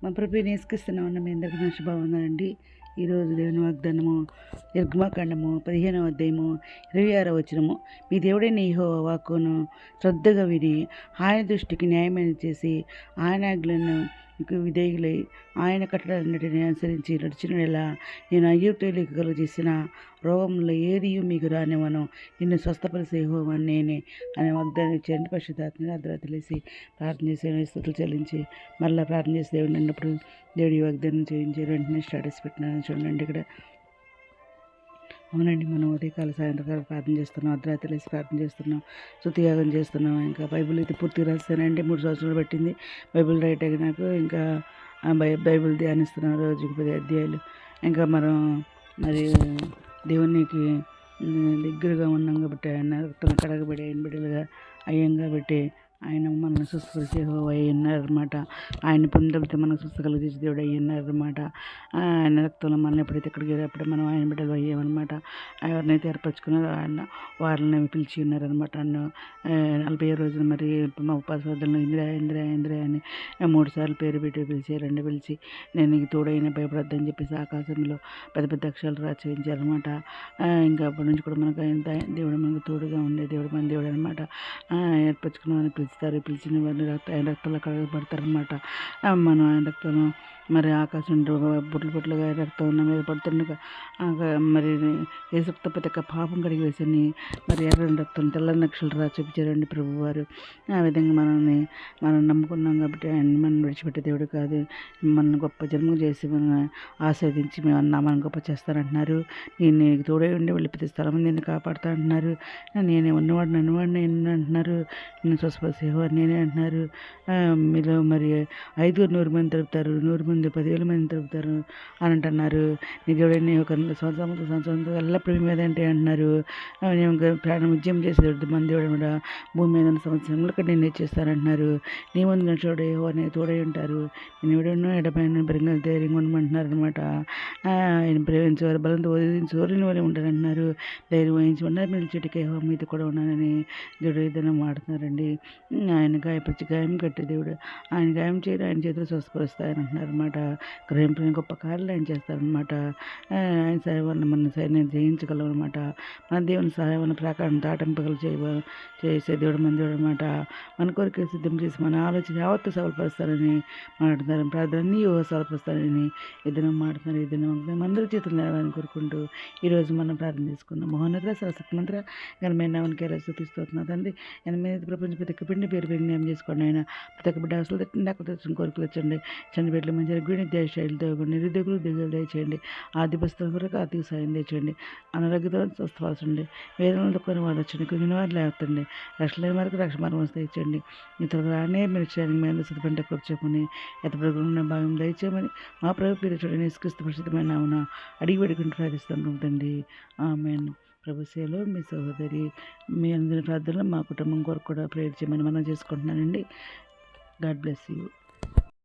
మా ప్రభు నేసుకిస్తున్నామన్న మీ అందరికీ నా శుభవందనండి. ఈరోజు దేవుని వాగ్దానము నిర్గమాకాండము 15వ అధ్యాయము 26వ వచనము. మీ దేవుడైన యెహోవా వాక్కును శ్రద్ధగా విని ఆయన దృష్టికి న్యాయమైన చేసి ఆయన ఆజ్ఞలను విధేయులై ఆయన కట్టడలన్నిటిని అనుసరించి నడిచినలా నేను ఐగుప్తీయులకు కలుగజేసిన రోగంలో ఏది మీకు రానివ్వను, నిన్ను స్వస్థపరిచే యెహోవా నేనే అనే వాగ్దానం ఇచ్చారంటే పరిశుద్ధాత్మని అర్ధరాత్రి లేసి ప్రార్థన చేసి స్తుతులు చెల్లించి మళ్ళీ ప్రార్థన చేసి దేవుడు అన్నప్పుడు దేవుడి వాగ్దానం చేయించారు. వెంటనే స్టేటస్ పెట్టినాను చూడండి ఇక్కడ. అవునండి, మనం ఉదయకాల సాయంత్రకాలం ప్రార్థన చేస్తున్నాం, అర్ధరాత్రి లేసి ప్రార్థన చేస్తున్నాం, స్తుతియాగం చేస్తున్నాం. ఇంకా బైబిల్ అయితే పూర్తిగా రాస్తానండి. 3 సంవత్సరాలు పట్టింది బైబిల్ రైట్ అయ్యి నాకు. ఇంకా బైబిల్ ధ్యానిస్తున్నాం రోజుకి 10 అధ్యాయాలు. ఇంకా మనం మరి దేవునికి దగ్గరగా ఉన్నాం కాబట్టి ఆయన రక్తం కడగబడి ఆయన బిడ్డలుగా అయ్యాం కాబట్టి ఆయన మనల్ని స్వస్థపరిచే యెహోవా అయి ఉన్నారన్నమాట. ఆయన పొందబడితే మనకు స్వస్థ కలిగించే దేవుడు అయ్యి ఉన్నారన్నమాట. ఆయన రక్తంలో మనల్ని ఎప్పుడైతే ఇక్కడికి అప్పుడే మనం ఆయన బిడ్డలు అయ్యామన్నమాట. ఎవరినైతే ఏర్పరచుకున్నారో ఆయన వారిని పిలిచి ఉన్నారనమాట. 40 రోజులు మరి మా ఉపాసవద్దలను ఇంద్ర అని 3 సార్లు పేరు పెట్టి పిలిచారండి. పిలిచి నేను నీకు తోడైన భయపడద్దని చెప్పేసి ఆకాశంలో పెద్ద పెద్ద అక్షరాలు రాయించారనమాట. ఇంకా అప్పటి నుంచి కూడా మనకు దేవుడు మనకు తోడుగా ఉండే దేవుడు మన దేవుడు అనమాట. ఏర్పరచుకున్న వారిని పిలిచిన వారిని ఆయన రక్తంలో కడగబడతారనమాట. మనం ఆయన రక్తంలో మరి ఆకాశం బుట్లుగా రక్తం ఉన్న మీద పడుతుండగా మరి ఏసుక్త ప్రతి ఒక్క పాపం కడిగి వేసని మరి ఎర్రని రక్తం తెల్లని నక్షలు చూపించారండి ప్రభు వారు. ఆ విధంగా మనం నమ్ముకున్నాం కాబట్టి ఆయన మనం విడిచిపెట్టే దేవుడు కాదు. మన గొప్ప జన్మ చేసి మన ఆస్వాదించి మనం గొప్ప చేస్తానంటున్నారు. నేను నీకు తోడై ఉండి వెళ్ళి ప్రతి స్థలం నేను కాపాడుతా అంటున్నారు. నేనే ఉన్నవాడు నన్నువాడిని అంటున్నారు. నేను స్వస్థపరిచే యెహోవా నేనే అంటున్నారు. మీలో మరి 500 మంది తరుపుతారు, 100 మంది 10,000 మంది తరుపుతారు అని అంటున్నారు. నీ దేవుడని ఒక సంవత్సరం ఎల్లప్పుడూ మీద అంటే అంటున్నారు. నేను ప్రాణం ఉద్యమం చేసేది మన దేవుడు కూడా భూమి మీద ఉన్న సంవత్సరంలో నేను నేర్చేస్తానంటున్నారు. నీ ముందు నడుచుడు యెహోవా నీ తోడై ఉంటారు. నేను ఎవడన్నా ఎడపైన బెరంగా ధైర్యంగా ఉండమంటున్నారు అనమాట. ఆయన ప్రేమించేవారు బలంతో సూర్యుని వల్ల ఉంటారంటున్నారు. ధైర్యం వహించి ఉన్నారు మీరు చెట్టుకి యెహోవా మీతో కూడా ఉన్నానని దేవుడు ఏదైనా మాడుతున్నారండి. ఆయన గాయపరిచి గాయం కట్టే దేవుడు. ఆయన గాయం చేయడం ఆయన చేతులు స్వస్థపరుస్తాయని అంటున్నారు అనమాట. గ్రహింపుని గొప్ప కార్యాలు ఆయన చేస్తారనమాట. ఆయన సహాయం వల్ల మన సైన్యాన్ని జయించగలం అనమాట. మన దేవుని సహాయం వల్ల ప్రాకారం దాటింపగలు చేసే దేవుడు మన దేవుడు అనమాట. మన కోరిక సిద్ధం చేసి మన ఆలోచన యావత్తు సఫలపరుస్తారని మాట్లాడుతున్నారు. ప్రార్థనని సఫలపరుస్తారని ఏదైనా మాట్లాడుతున్నారు. ఏదైనా అందరి చేతులు లేవాలని కోరుకుంటూ ఈరోజు మనం ప్రార్థన చేసుకున్నాం. మహోన్నత సరస్వతిమంత్ర ఘనమైన నామనికి స్థుతిస్తున్నాం తండ్రి. 8 ప్రపంచ ప్రతి ఒక్క పిండి పేరు న్యాయం చేసుకోండి. ఆయన ప్రతి ఒక్క బిడ్డ అసలు తట్టిండి అక్కడ తెచ్చిన కోరికలు వచ్చండి. చండి బిడ్డలు మంచి గుడి దయచేయండి. నిరుద్యోగులు దిగులు దయచేయండి. ఆదిపస్తుల కొరకు ఆర్థిక సాయం తెచ్చండి. అనారోగ్యతో స్వస్థపరచండి. వేదనలతో కొని వాళ్ళు వచ్చండి. కుగిన వారు లేవతండి. రక్షణ వరకు రక్షణ మార్గం తెచ్చండి. ఇతరులు రానే మీరు చేయడానికి మేము సిద్ధపంట కృప చెప్పని ఎత్తపడుకున్న భాగం దయచేయమని మా ప్రభు పేరు చూడండి. నిష్కృష్ట పరిశుద్ధమైన నామన అడిగి పెట్టుకుని ప్రార్థిస్తాను తండ్రి. ఆమేన్. ప్రభుసేలో మీ సహోదరి మీ అందరి ప్రార్థనలు మా కుటుంబం కొరకు కూడా ప్రేయర్ చేయమని మనం చేసుకుంటున్నానండి. God bless you.